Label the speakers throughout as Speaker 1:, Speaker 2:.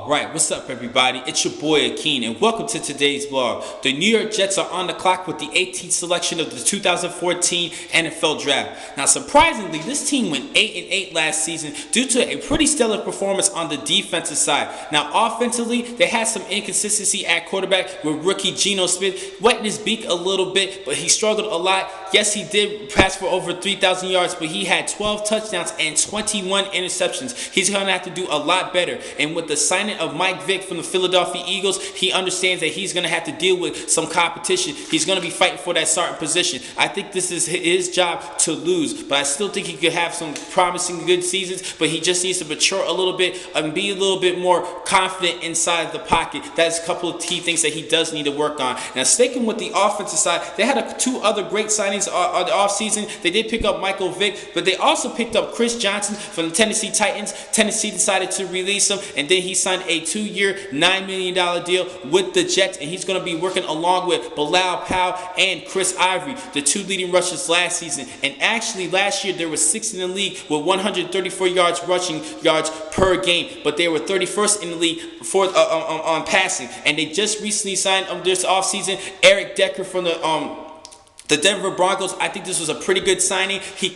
Speaker 1: Alright, what's up everybody? It's your boy Akeen and welcome to today's vlog. The New York Jets are on the clock with the 18th selection of the 2014 NFL Draft. Now surprisingly, this team went 8-8 last season due to a pretty stellar performance on the defensive side. Now offensively, they had some inconsistency at quarterback with rookie Geno Smith wetting his beak a little bit, but he struggled a lot. Yes, he did pass for over 3,000 yards, but he had 12 touchdowns and 21 interceptions. He's going to have to do a lot better. And with the signing of Mike Vick from the Philadelphia Eagles, he understands that he's going to have to deal with some competition. He's going to be fighting for that starting position. I think this is his job to lose, but I still think he could have some promising good seasons, but he just needs to mature a little bit and be a little bit more confident inside the pocket. That's a couple of key things that he does need to work on. Now, sticking with the offensive side, they had two other great signings on the offseason. They did pick up Michael Vick, but they also picked up Chris Johnson from the Tennessee Titans. Tennessee decided to release him, and then he signed a 2-year, $9 million deal with the Jets, and he's going to be working along with Bilal Powell and Chris Ivory, the two leading rushers last season. And actually, last year, there were 6th in the league with 134 rushing yards per game, but they were 31st in the league for on passing. And they just recently signed this offseason Eric Decker from the Denver Broncos. I think this was a pretty good signing. He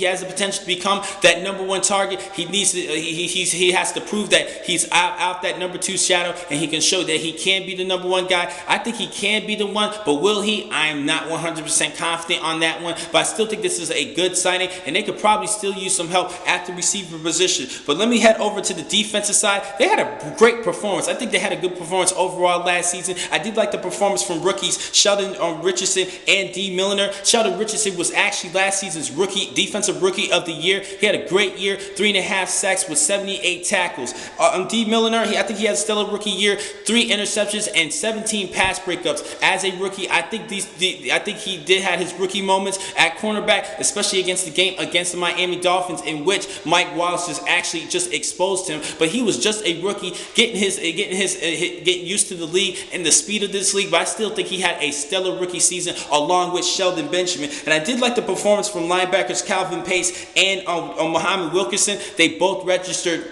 Speaker 1: has the potential to become that #1 target. He needs to, he has to prove that he's out that #2 shadow, and he can show that he can be the #1 guy. I think he can be the one, but will he? I am not 100% confident on that one, but I still think this is a good signing, and they could probably still use some help at the receiver position. But let me head over to the defensive side. They had a great performance. I think they had a good performance overall last season. I did like the performance from rookies Sheldon Richardson and D. Milliner. Sheldon Richardson was actually last season's defensive rookie of the year. He had a great year, 3.5 sacks with 78 tackles. D. Milliner, I think he had a stellar rookie year, 3 interceptions and 17 pass breakups. As a rookie, I think he did have his rookie moments at cornerback, especially against the Miami Dolphins, in which Mike Wallace just exposed him. But he was just a rookie, getting used to the league and the speed of this league. But I still think he had a stellar rookie season along with Sheldon Benjamin. And I did like the performance from linebackers Calvin Pace and Muhammad Wilkerson. They both registered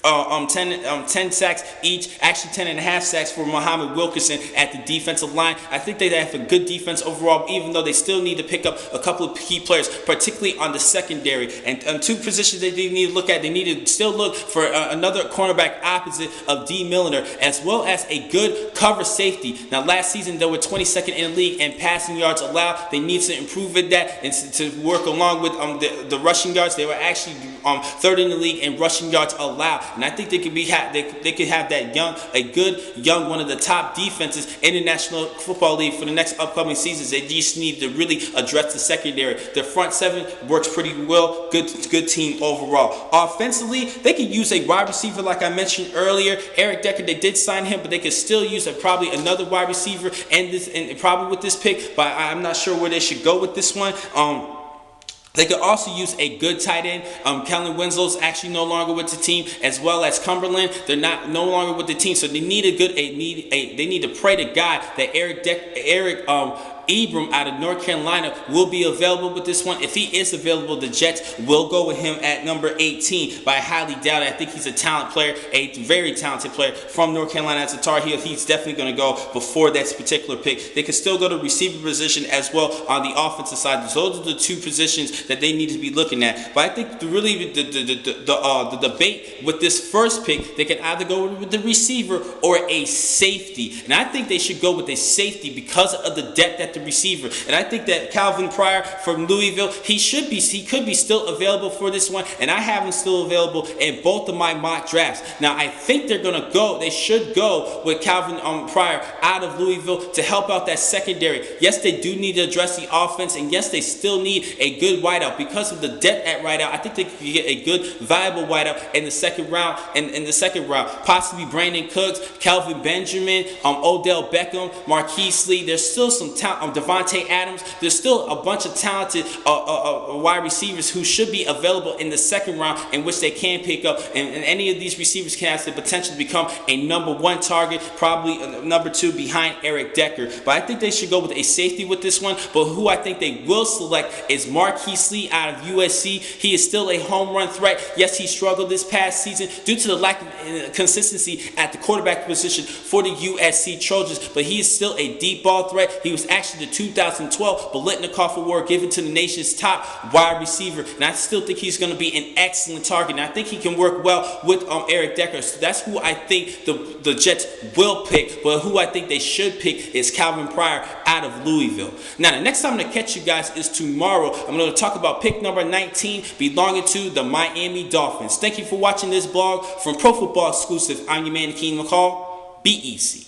Speaker 1: 10 sacks each, actually 10.5 sacks for Muhammad Wilkerson at the defensive line. I think they have a good defense overall, even though they still need to pick up a couple of key players, particularly on the secondary. And two positions they need to look at. They need to still look for another cornerback opposite of D. Milliner, as well as a good cover safety. Now, last season, they were 22nd in the league in passing yards allowed. They need to improve with that and to work along with the rushing yards. They were actually 3rd in the league in rushing yards allowed. And I think they could have a good young one of the top defenses in the National Football League for the next upcoming seasons. They just need to really address the secondary. The front seven works pretty well. Good team overall. Offensively, they could use a wide receiver like I mentioned earlier. Eric Decker, they did sign him, but they could still use probably another wide receiver and probably with this pick, but I'm not sure where they should go with this one. They could also use a good tight end. Kellen Winslow's actually no longer with the team, as well as Cumberland. They're no longer with the team, so they need they need to pray to God that Eric Ebron out of North Carolina will be available with this one. If he is available, the Jets will go with him at number 18, but I highly doubt it. I think he's a talent player, a very talented player from North Carolina as a Tar Heel. He's definitely going to go before that particular pick. They can still go to receiver position as well on the offensive side. Those are the two positions that they need to be looking at. But I think the debate with this first pick, they can either go with the receiver or a safety. And I think they should go with a safety because of the depth at the receiver. And I think that Calvin Pryor from Louisville, he could be still available for this one, and I have him still available in both of my mock drafts. Now I think they should go with Calvin Pryor out of Louisville to help out that secondary. Yes, they do need to address the offense, and yes, they still need a good wideout because of the depth at wideout. I think they could get a good viable wideout in the second round, possibly Brandon Cooks, Calvin Benjamin, Odell Beckham, Marquise Lee. There's still some talent. Devontae Adams. There's still a bunch of talented wide receivers who should be available in the second round, in which they can pick up, and any of these receivers can have the potential to become a number one target, probably number two behind Eric Decker. But I think they should go with a safety with this one. But who I think they will select is Marquise Lee out of USC. He is still a home run threat. Yes, he struggled this past season due to the lack of consistency at the quarterback position for the USC Trojans, but he is still a deep ball threat. He was actually the 2012 Biletnikoff Award given to the nation's top wide receiver, and I still think he's going to be an excellent target, and I think he can work well with Eric Decker. So that's who I think the Jets will pick, but who I think they should pick is Calvin Pryor out of Louisville. Now, the next time I'm going to catch you guys is tomorrow. I'm going to talk about pick number 19 belonging to the Miami Dolphins. Thank you for watching this blog from Pro Football Exclusive. I'm your man, Keen McCall. Be easy.